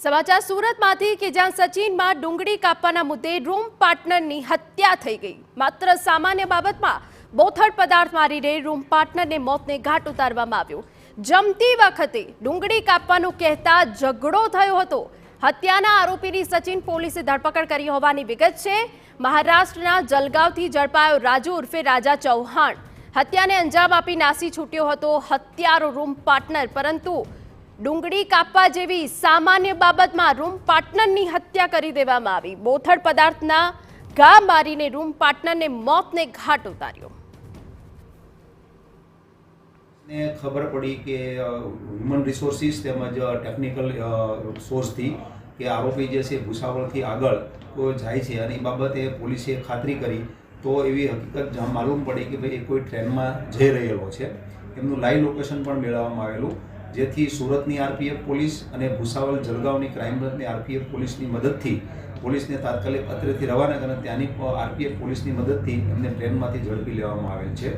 સમાચાર સુરતમાંથી કે જ્યાં સચિનમાં ડુંગળી કાપવાના મુદ્દે રૂમ પાર્ટનરની હત્યા થઈ ગઈ। માત્ર સામાન્ય બાબતમાં બોથડ પદાર્થ મારીને રૂમ પાર્ટનરને મોતને ઘાટ ઉતારવામાં આવ્યો। જમતી વખતે ડુંગળી કાપવાનું કહેતા ઝઘડો થયો હતો। હત્યાના આરોપીની સચિન પોલીસે ધરપકડ કરી હોવાની વિગત છે। મહારાષ્ટ્રના જલગાંવથી ઝડપાયો રાજુ ઉર્ફે રાજા ચૌહાણ। હત્યાને અંજામ આપી નાસી છૂટ્યો હતો હત્યારો રૂમ પાર્ટનર, પરંતુ ડુંગળી કાપવા જેવી સામાન્ય બાબતમાં રૂમ પાર્ટનરની હત્યા કરી દેવામાં આવી। બોથડ પદાર્થના ઘા મારીને રૂમ પાર્ટનરને મોતને ઘાટ ઉતાર્યો। ને ખબર પડી કે હ્યુમન રિસોર્સિસ તેમજ ટેકનિકલ સોર્સથી કે આરોપી જે છે ભૂસાવળથી આગળ જાય છે અને એ બાબતે પોલીસે ખાતરી કરી તો એવી હકીકત માલુમ પડી કે ભાઈ કોઈ ટ્રેનમાં જઈ રહેલો છે। એમનું લાઈવ લોકેશન પણ મેળવવામાં આવેલું, જેથી સુરતની આરપીએફ પોલીસ અને ભૂસાવળ જલગાંવની ક્રાઇમ બ્રાન્ચની આરપીએફ પોલીસની મદદથી પોલીસને તાત્કાલિક અત્રેથી રવાના કરી ત્યાંની આરપીએફ પોલીસની મદદથી એમને ટ્રેનમાંથી ઝડપી લેવામાં આવેલ છે।